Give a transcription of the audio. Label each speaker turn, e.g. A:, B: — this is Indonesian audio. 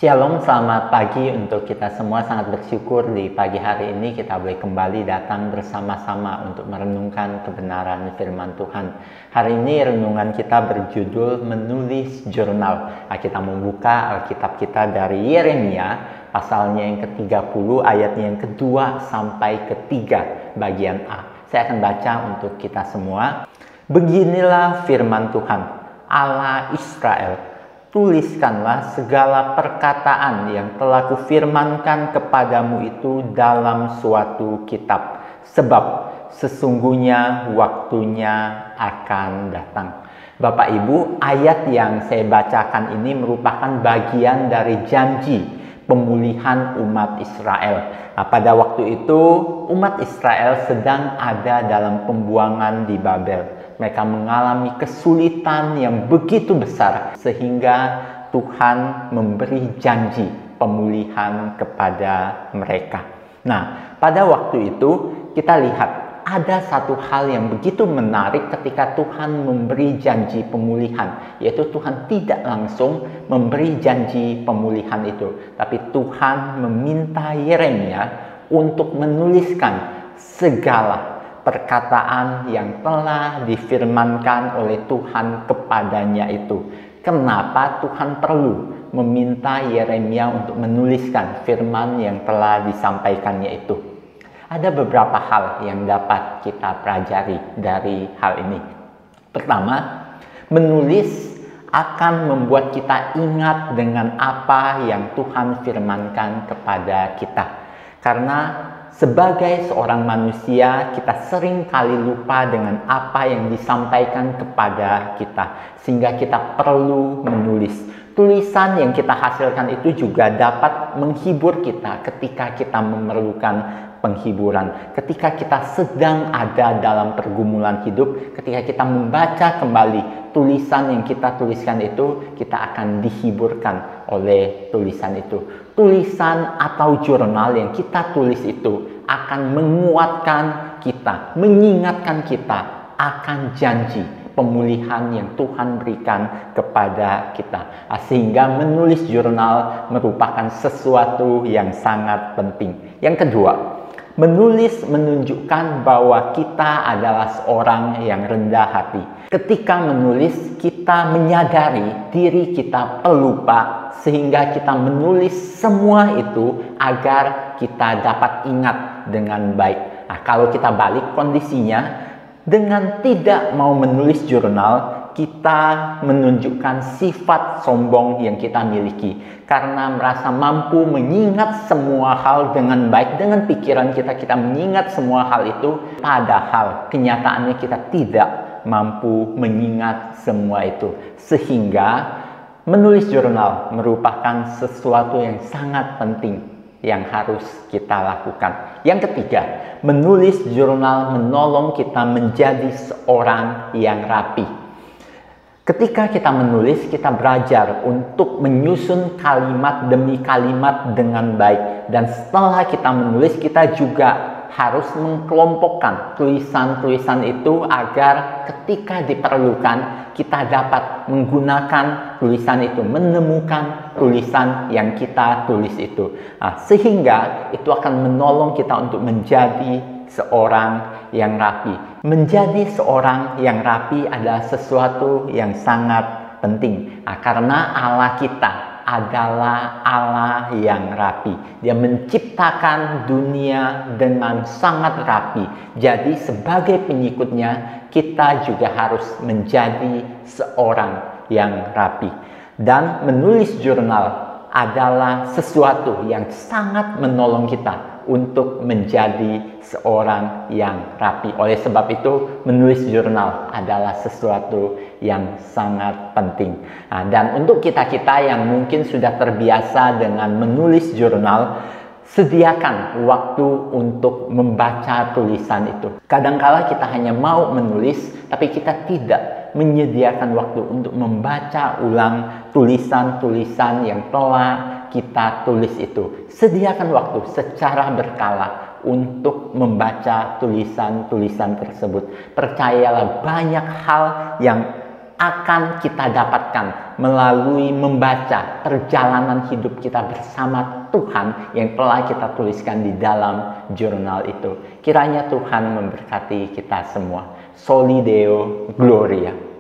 A: Shalom, selamat pagi untuk kita semua. Sangat bersyukur di pagi hari ini kita boleh kembali datang bersama-sama untuk merenungkan kebenaran firman Tuhan. Hari ini renungan kita berjudul menulis jurnal. Kita membuka Alkitab kita dari Yeremia, pasalnya yang ke-30, ayatnya yang kedua sampai ketiga, bagian A. Saya akan baca untuk kita semua. Beginilah firman Tuhan, Allah Israel. Tuliskanlah segala perkataan yang telah kufirmankan kepadamu itu dalam suatu kitab, sebab sesungguhnya waktunya akan datang. Bapak Ibu, ayat yang saya bacakan ini merupakan bagian dari janji pemulihan umat Israel. Pada waktu itu umat Israel sedang ada dalam pembuangan di Babel. Mereka mengalami kesulitan yang begitu besar sehingga Tuhan memberi janji pemulihan kepada mereka. Nah, pada waktu itu kita lihat ada satu hal yang begitu menarik ketika Tuhan memberi janji pemulihan, yaitu Tuhan tidak langsung memberi janji pemulihan itu, tapi Tuhan meminta Yeremia untuk menuliskan segala perkataan yang telah difirmankan oleh Tuhan kepadanya itu. Kenapa Tuhan perlu meminta Yeremia untuk menuliskan firman yang telah disampaikannya itu? Ada beberapa hal yang dapat kita pelajari dari hal ini. Pertama, menulis akan membuat kita ingat dengan apa yang Tuhan firmankan kepada kita. Karena sebagai seorang manusia, kita sering kali lupa dengan apa yang disampaikan kepada kita, sehingga kita perlu menulis. Tulisan yang kita hasilkan itu juga dapat menghibur kita ketika kita memerlukan penghiburan. Ketika kita sedang ada dalam pergumulan hidup, ketika kita membaca kembali tulisan yang kita tuliskan itu, kita akan dihiburkan oleh tulisan itu. Tulisan atau jurnal yang kita tulis itu akan menguatkan kita, mengingatkan kita akan janji pemulihan yang Tuhan berikan kepada kita. Sehingga menulis jurnal merupakan sesuatu yang sangat penting. Yang kedua, menulis menunjukkan bahwa kita adalah seorang yang rendah hati. Ketika menulis, kita menyadari diri kita pelupa, sehingga kita menulis semua itu agar kita dapat ingat dengan baik. Nah, kalau kita balik kondisinya, dengan tidak mau menulis jurnal, kita menunjukkan sifat sombong yang kita miliki. Karena merasa mampu mengingat semua hal dengan baik, dengan pikiran kita mengingat semua hal itu, padahal kenyataannya kita tidak mampu mengingat semua itu. Sehingga menulis jurnal merupakan sesuatu yang sangat penting yang harus kita lakukan. Yang ketiga, menulis jurnal menolong kita menjadi seorang yang rapi. Ketika kita menulis, kita belajar untuk menyusun kalimat demi kalimat dengan baik. Dan setelah kita menulis, kita juga harus mengkelompokkan tulisan-tulisan itu agar ketika diperlukan, kita dapat menggunakan tulisan itu, menemukan tulisan yang kita tulis itu. Sehingga itu akan menolong kita untuk menjadi seorang yang rapi. Menjadi seorang yang rapi adalah sesuatu yang sangat penting. Karena Allah kita adalah Allah yang rapi. Dia menciptakan dunia dengan sangat rapi. Jadi sebagai pengikutnya, kita juga harus menjadi seorang yang rapi. Dan menulis jurnal adalah sesuatu yang sangat menolong kita untuk menjadi seorang yang rapi. Oleh sebab itu, menulis jurnal adalah sesuatu yang sangat penting. Dan untuk kita-kita yang mungkin sudah terbiasa dengan menulis jurnal, sediakan waktu untuk membaca tulisan itu. Kadangkala kita hanya mau menulis, tapi kita tidak menyediakan waktu untuk membaca ulang tulisan-tulisan yang telah kita tulis itu. Sediakan waktu secara berkala untuk membaca tulisan-tulisan tersebut. Percayalah, banyak hal yang akan kita dapatkan melalui membaca perjalanan hidup kita bersama Tuhan yang telah kita tuliskan di dalam jurnal itu. Kiranya Tuhan memberkati kita semua. Soli Deo Gloria.